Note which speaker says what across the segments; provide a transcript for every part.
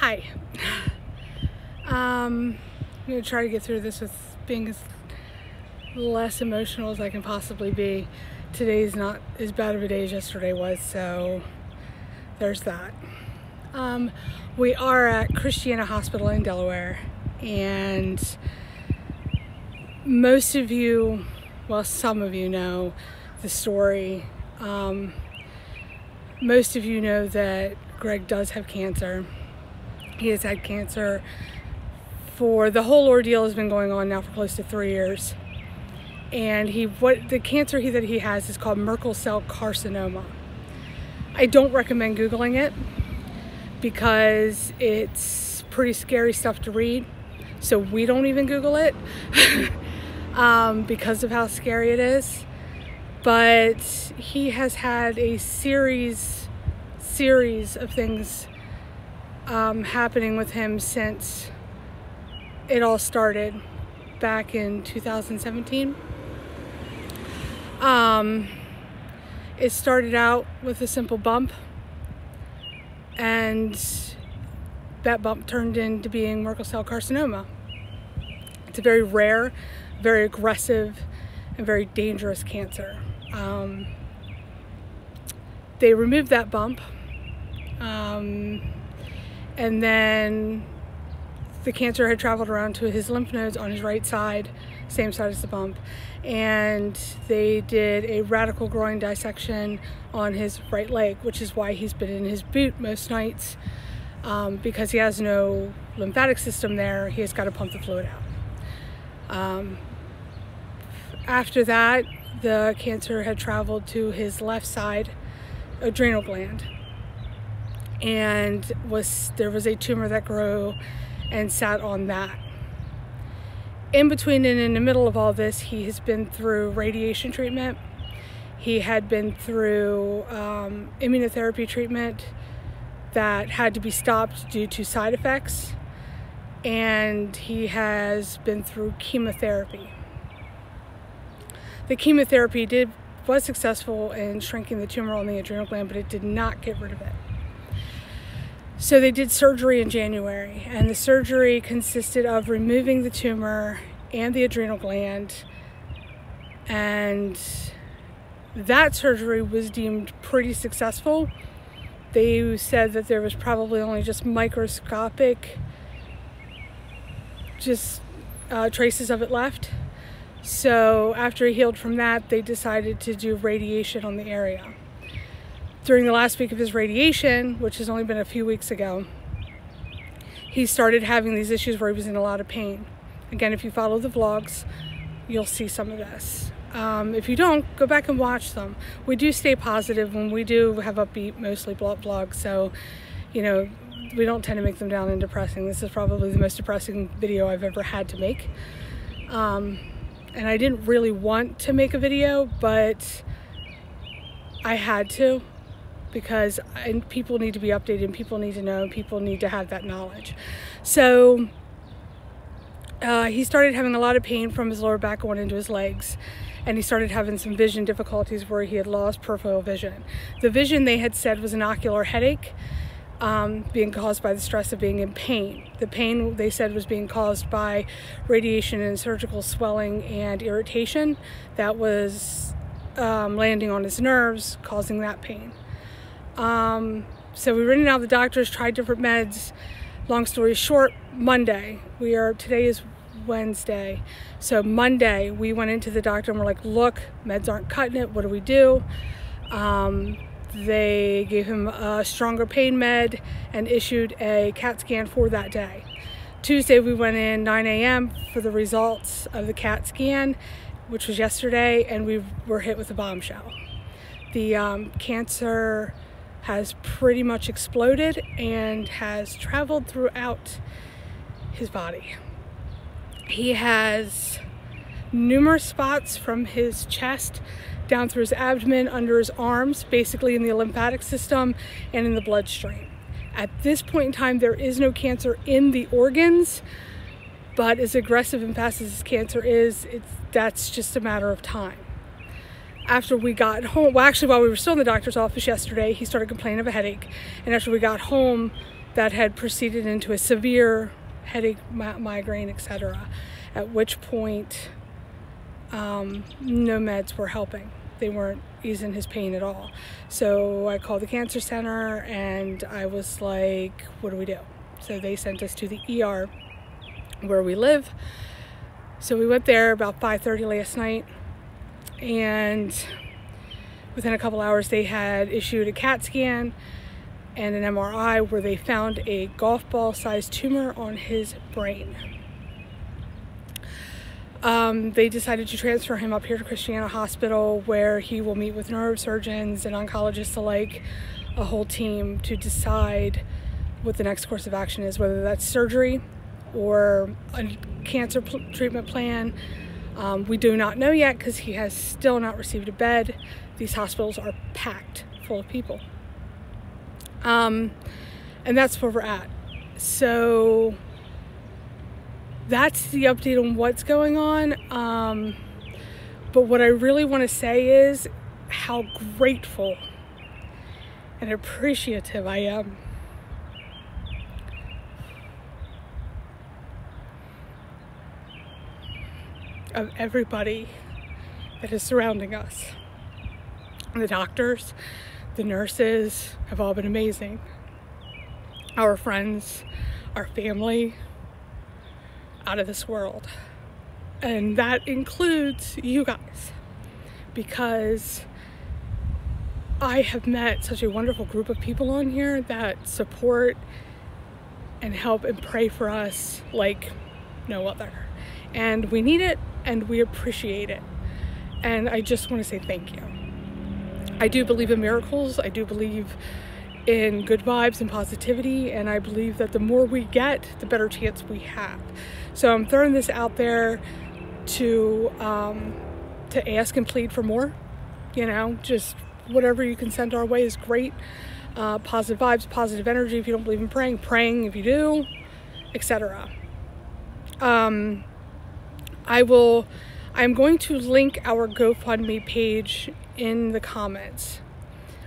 Speaker 1: Hi. I'm going to try to get through this with being as less emotional as I can possibly be. Today's not as bad of a day as yesterday was, so there's that. We are at Christiana Hospital in Delaware, and most of you, well, some of you know the story. Most of you know that Greg does have cancer. He has had cancer for, the whole ordeal has been going on now for close to 3 years. And the cancer that he has is called Merkel cell carcinoma. I don't recommend Googling it because it's pretty scary stuff to read. So we don't even Google it because of how scary it is. But he has had a series of things happening with him since it all started back in 2017. It started out with a simple bump, and that bump turned into being Merkel cell carcinoma. It's a very rare, very aggressive, and very dangerous cancer. They removed that bump, and then the cancer had traveled around to his lymph nodes on his right side, same side as the bump, and they did a radical groin dissection on his right leg, which is why he's been in his boot most nights, because he has no lymphatic system there. He has got to pump the fluid out. After that, the cancer had traveled to his left side adrenal gland, and there was a tumor that grew and sat on that. In between and in the middle of all this, he has been through radiation treatment. He had been through immunotherapy treatment that had to be stopped due to side effects, and he has been through chemotherapy. The chemotherapy was successful in shrinking the tumor on the adrenal gland, but it did not get rid of it. So they did surgery in January, and the surgery consisted of removing the tumor and the adrenal gland, and that surgery was deemed pretty successful. They said that there was probably only just microscopic traces of it left. So after he healed from that, they decided to do radiation on the area. During the last week of his radiation, which has only been a few weeks ago, he started having these issues where he was in a lot of pain. Again, if you follow the vlogs, you'll see some of this. If you don't, go back and watch them. We do stay positive when we do have upbeat, mostly vlogs, so, you know, we don't tend to make them down and depressing. This is probably the most depressing video I've ever had to make. And I didn't really want to make a video, but I had to, because people need to be updated, and people need to know, and people need to have that knowledge. So he started having a lot of pain from his lower back going into his legs, and he started having some vision difficulties where he had lost peripheral vision. The vision, they had said, was an ocular headache, being caused by the stress of being in pain. The pain, they said, was being caused by radiation and surgical swelling and irritation that was landing on his nerves, causing that pain. So we ran out of the doctors, tried different meds. Long story short, Monday, today is Wednesday. So Monday, we went into the doctor and we're like, look, meds aren't cutting it. What do we do? They gave him a stronger pain med and issued a CAT scan for that day. Tuesday, we went in 9 a.m. for the results of the CAT scan, which was yesterday, and we were hit with a bombshell. The cancer has pretty much exploded and has traveled throughout his body. He has numerous spots from his chest down through his abdomen, under his arms, basically in the lymphatic system and in the bloodstream. At this point in time, there is no cancer in the organs, but as aggressive and fast as this cancer is, that's just a matter of time. After we got home, well, actually, while we were still in the doctor's office yesterday, he started complaining of a headache, and after we got home, that had proceeded into a severe headache, migraine, etc. At which point, no meds were helping. They weren't easing his pain at all. So I called the cancer center and I was like, what do we do? So they sent us to the ER where we live. So we went there about 5:30 last night, and within a couple hours they had issued a CAT scan and an MRI where they found a golf ball sized tumor on his brain. They decided to transfer him up here to Christiana Hospital, where he will meet with neurosurgeons and oncologists alike, a whole team, to decide what the next course of action is, whether that's surgery or a cancer treatment plan. We do not know yet because he has still not received a bed. These hospitals are packed full of people. And that's where we're at. So that's the update on what's going on. But what I really want to say is how grateful and appreciative I am of everybody that is surrounding us. The doctors, the nurses have all been amazing. Our friends, our family, out of this world. And that includes you guys, because I have met such a wonderful group of people on here that support and help and pray for us like no other. And we need it and we appreciate it. And I just want to say thank you. I do believe in miracles. I do believe in good vibes and positivity, and I believe that the more we get, the better chance we have. So I'm throwing this out there to ask and plead for more. You know, just whatever you can send our way is great. Positive vibes, positive energy. If you don't believe in praying, praying if you do, etc. I'm going to link our GoFundMe page in the comments.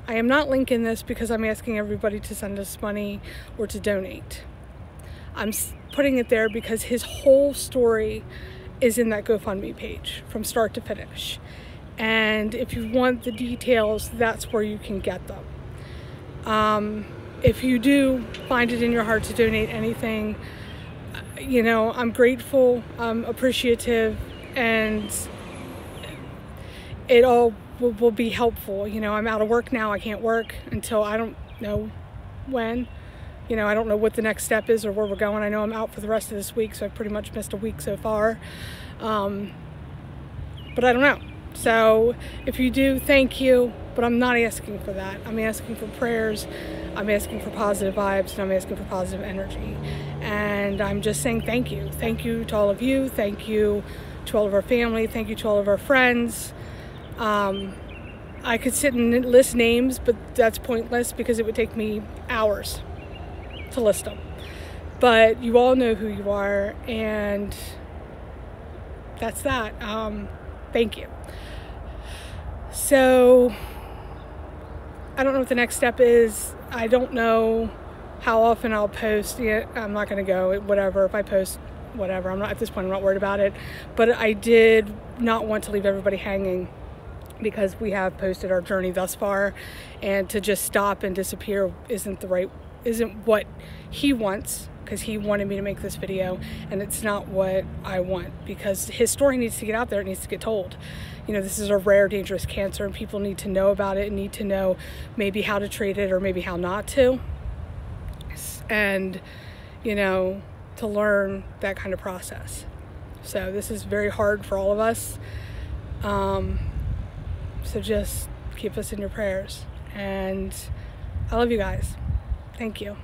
Speaker 1: I am not linking this because I'm asking everybody to send us money or to donate. I'm putting it there because his whole story is in that GoFundMe page from start to finish. And if you want the details, that's where you can get them. If you do find it in your heart to donate anything, you know, I'm grateful, I'm appreciative, and it all will be helpful. You know, I'm out of work now. I can't work until I don't know when. You know, I don't know what the next step is or where we're going. I know I'm out for the rest of this week, so I've pretty much missed a week so far. But I don't know. So if you do, thank you. But I'm not asking for that. I'm asking for prayers. I'm asking for positive vibes, and I'm asking for positive energy. And I'm just saying thank you. Thank you to all of you. Thank you to all of our family. Thank you to all of our friends. I could sit and list names, but that's pointless because it would take me hours to list them. But you all know who you are, and that's that. Thank you. So I don't know what the next step is. I don't know how often I'll post. Yeah, I'm not going to go. Whatever. If I post, whatever. I'm not at this point. I'm not worried about it. But I did not want to leave everybody hanging, because we have posted our journey thus far, and to just stop and disappear isn't what he wants, because he wanted me to make this video, and it's not what I want, because his story needs to get out there. It needs to get told. You know, this is a rare, dangerous cancer, and people need to know about it and need to know maybe how to treat it or maybe how not to, and, you know, to learn that kind of process. So this is very hard for all of us. So just keep us in your prayers, and I love you guys. Thank you.